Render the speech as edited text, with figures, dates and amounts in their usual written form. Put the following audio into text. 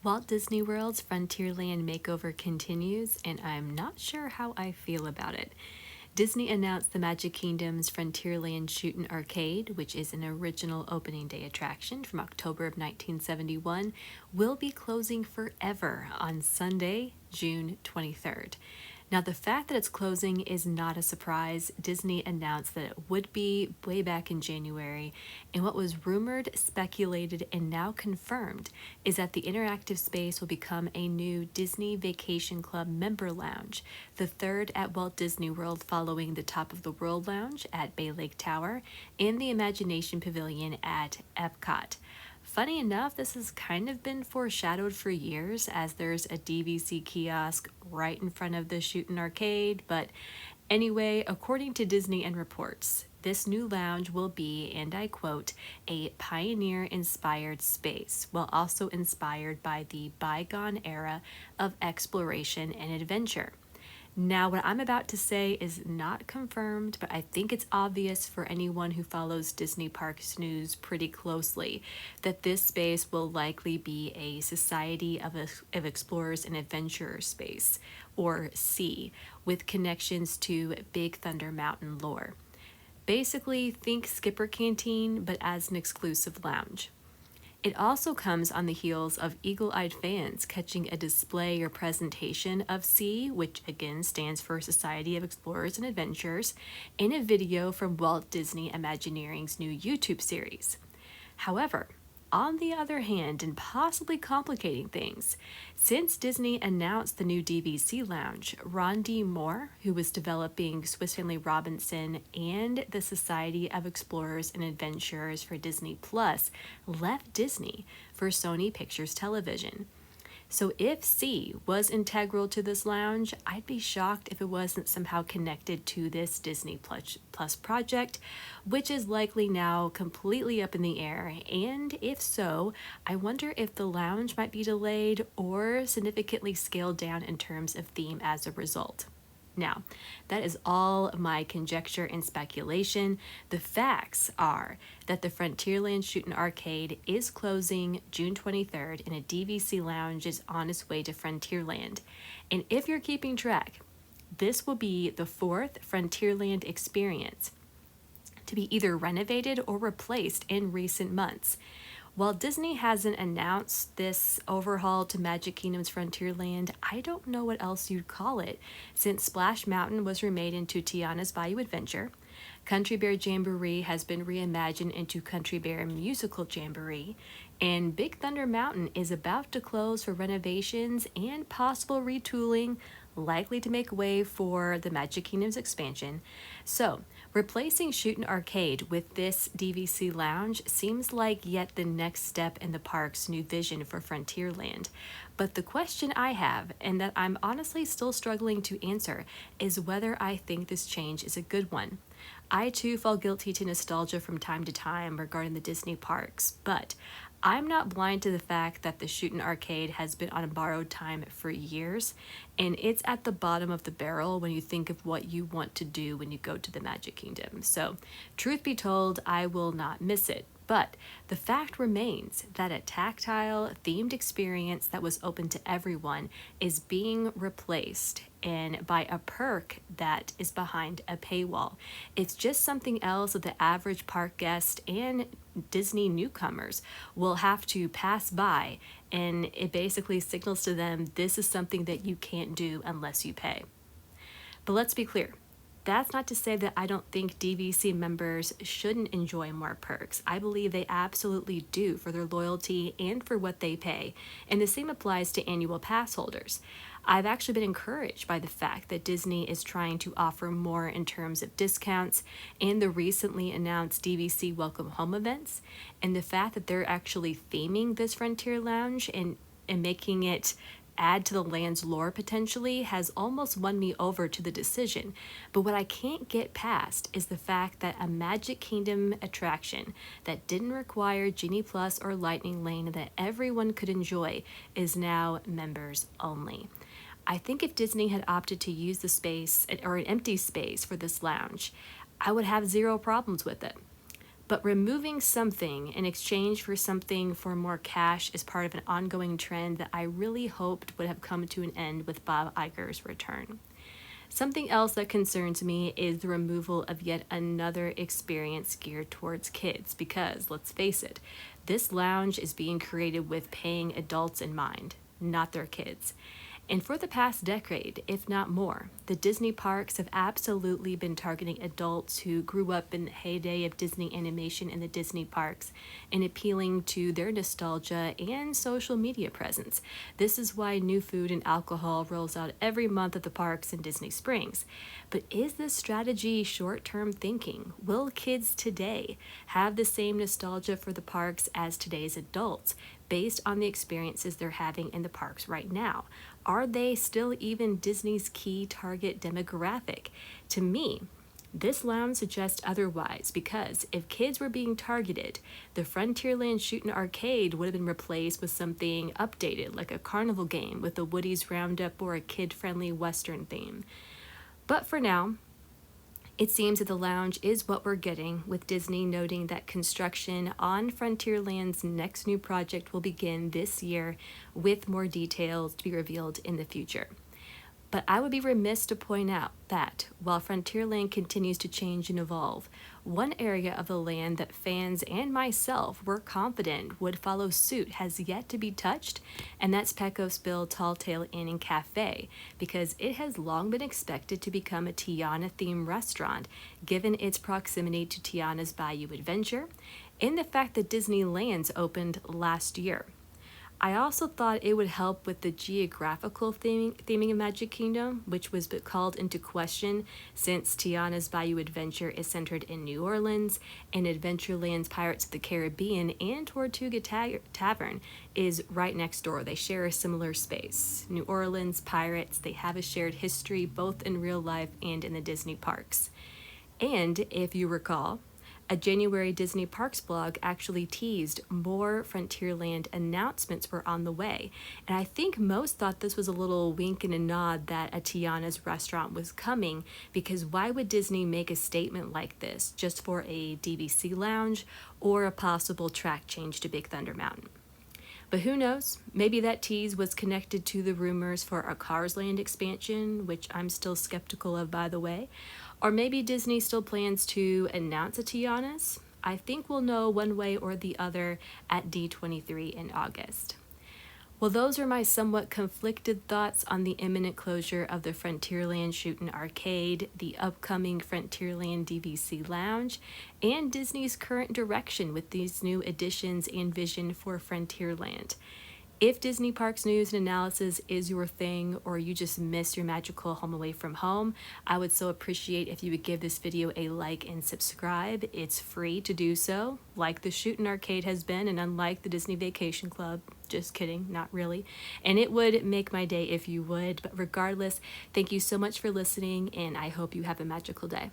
Walt Disney World's Frontierland makeover continues, and I'm not sure how I feel about it. Disney announced the Magic Kingdom's Frontierland Shootin' Arcade, which is an original opening day attraction from October of 1971, will be closing forever on Sunday, June 23rd. Now, the fact that it's closing is not a surprise. Disney announced that it would be way back in January, and what was rumored, speculated, and now confirmed is that the interactive space will become a new Disney Vacation Club member lounge, the third at Walt Disney World following the Top of the World Lounge at Bay Lake Tower and the Imagination Pavilion at Epcot. Funny enough, this has kind of been foreshadowed for years as there's a DVC kiosk right in front of the Shootin' Arcade, but anyway, according to Disney and reports, this new lounge will be, and I quote, a pioneer-inspired space, while also inspired by the bygone era of exploration and adventure. Now, what I'm about to say is not confirmed, but I think it's obvious for anyone who follows Disney Parks news pretty closely that this space will likely be a Society of Explorers and Adventurers space, or S.E.A, with connections to Big Thunder Mountain lore. Basically, think Skipper Canteen, but as an exclusive lounge. It also comes on the heels of eagle-eyed fans catching a display or presentation of S.E.A, which again stands for Society of Explorers and Adventurers, in a video from Walt Disney Imagineering's new YouTube series. However, on the other hand, and possibly complicating things, since Disney announced the new DVC lounge, Ron D. Moore, who was developing Swiss Family Robinson and the Society of Explorers and Adventurers for Disney Plus, left Disney for Sony Pictures Television. So if S.E.A was integral to this lounge, I'd be shocked if it wasn't somehow connected to this Disney Plus project, which is likely now completely up in the air. And if so, I wonder if the lounge might be delayed or significantly scaled down in terms of theme as a result. Now, that is all my conjecture and speculation. The facts are that the Frontierland Shootin' Arcade is closing June 23rd and a DVC lounge is on its way to Frontierland. And if you're keeping track, this will be the fourth Frontierland experience to be either renovated or replaced in recent months. While Disney hasn't announced this overhaul to Magic Kingdom's Frontierland, I don't know what else you'd call it, since Splash Mountain was remade into Tiana's Bayou Adventure, Country Bear Jamboree has been reimagined into Country Bear Musical Jamboree, and Big Thunder Mountain is about to close for renovations and possible retooling, likely to make way for the Magic Kingdom's expansion. So, replacing Shootin' Arcade with this DVC lounge seems like yet the next step in the park's new vision for Frontierland. But the question I have, and that I'm honestly still struggling to answer, is whether I think this change is a good one. I too fall guilty to nostalgia from time to time regarding the Disney parks, but I'm not blind to the fact that the Shootin' Arcade has been on borrowed time for years, and it's at the bottom of the barrel when you think of what you want to do when you go to the Magic Kingdom. So, truth be told, I will not miss it. But the fact remains that a tactile, themed experience that was open to everyone is being replaced and by a perk that is behind a paywall. It's just something else that the average park guest and Disney newcomers will have to pass by, and it basically signals to them this is something that you can't do unless you pay. But let's be clear. That's not to say that I don't think DVC members shouldn't enjoy more perks. I believe they absolutely do for their loyalty and for what they pay, and the same applies to annual pass holders. I've actually been encouraged by the fact that Disney is trying to offer more in terms of discounts and the recently announced DVC Welcome Home events, and the fact that they're actually theming this Frontier Lounge and making it add to the land's lore potentially has almost won me over to the decision. But what I can't get past is the fact that a Magic Kingdom attraction that didn't require Genie Plus or Lightning Lane that everyone could enjoy is now members only. I think if Disney had opted to use the space or an empty space for this lounge, I would have zero problems with it. But removing something in exchange for something for more cash is part of an ongoing trend that I really hoped would have come to an end with Bob Iger's return. Something else that concerns me is the removal of yet another experience geared towards kids because, let's face it, this lounge is being created with paying adults in mind, not their kids. And for the past decade, if not more, the Disney parks have absolutely been targeting adults who grew up in the heyday of Disney animation in the Disney parks and appealing to their nostalgia and social media presence. This is why new food and alcohol rolls out every month at the parks in Disney Springs. But is this strategy short-term thinking? Will kids today have the same nostalgia for the parks as today's adults, based on the experiences they're having in the parks right now? Are they still even Disney's key target demographic? To me, this lounge suggests otherwise, because if kids were being targeted, the Frontierland Shootin' Arcade would have been replaced with something updated, like a carnival game with a Woody's Roundup or a kid-friendly Western theme. But for now, it seems that the lounge is what we're getting, with Disney noting that construction on Frontierland's next new project will begin this year, with more details to be revealed in the future. But I would be remiss to point out that while Frontierland continues to change and evolve, one area of the land that fans and myself were confident would follow suit has yet to be touched, and that's Pecos Bill Tall Tale Inn and Cafe, because it has long been expected to become a Tiana-themed restaurant, given its proximity to Tiana's Bayou Adventure and the fact that Disneyland's opened last year. I also thought it would help with the geographical theming of Magic Kingdom, which was called into question since Tiana's Bayou Adventure is centered in New Orleans, and Adventureland's Pirates of the Caribbean and Tortuga Tavern is right next door. They share a similar space. New Orleans, Pirates, they have a shared history both in real life and in the Disney parks. And if you recall, a January Disney Parks blog actually teased more Frontierland announcements were on the way, and I think most thought this was a little wink and a nod that a Tiana's restaurant was coming, because why would Disney make a statement like this just for a DVC lounge or a possible track change to Big Thunder Mountain? But who knows, maybe that tease was connected to the rumors for a Cars Land expansion, which I'm still skeptical of, by the way. Or maybe Disney still plans to announce a Tiana's. I think we'll know one way or the other at D23 in August. Well, those are my somewhat conflicted thoughts on the imminent closure of the Frontierland Shootin' Arcade, the upcoming Frontierland DVC Lounge, and Disney's current direction with these new additions and vision for Frontierland. If Disney Parks news and analysis is your thing, or you just miss your magical home away from home, I would so appreciate if you would give this video a like and subscribe. It's free to do so, like the Shootin' Arcade has been, and unlike the Disney Vacation Club. Just kidding, not really. And it would make my day if you would. But regardless, thank you so much for listening, and I hope you have a magical day.